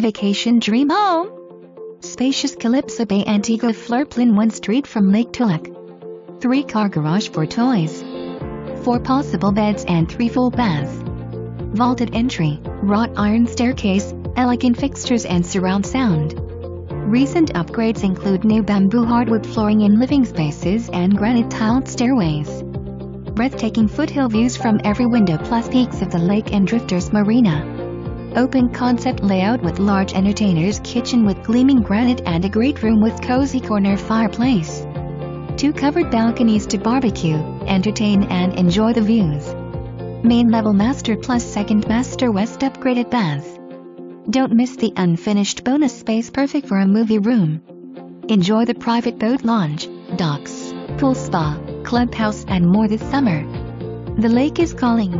Vacation dream home? Spacious Calypso Bay, Antigua. Floorplan 1 street from Lake Tulloch. 3-car garage for toys. 4 possible beds and 3 full baths. Vaulted entry, wrought-iron staircase, elegant fixtures and surround sound. Recent upgrades include new bamboo hardwood flooring in living spaces and granite tiled stairways. Breathtaking foothill views from every window plus peaks of the lake and drifters marina. Open concept layout with large entertainer's kitchen with gleaming granite and a great room with cozy corner fireplace. 2 covered balconies to barbecue, entertain and enjoy the views. Main level master plus second master west upgraded bath. Don't miss the unfinished bonus space perfect for a movie room. Enjoy the private boat launch, docks, pool spa, clubhouse and more this summer. The lake is calling.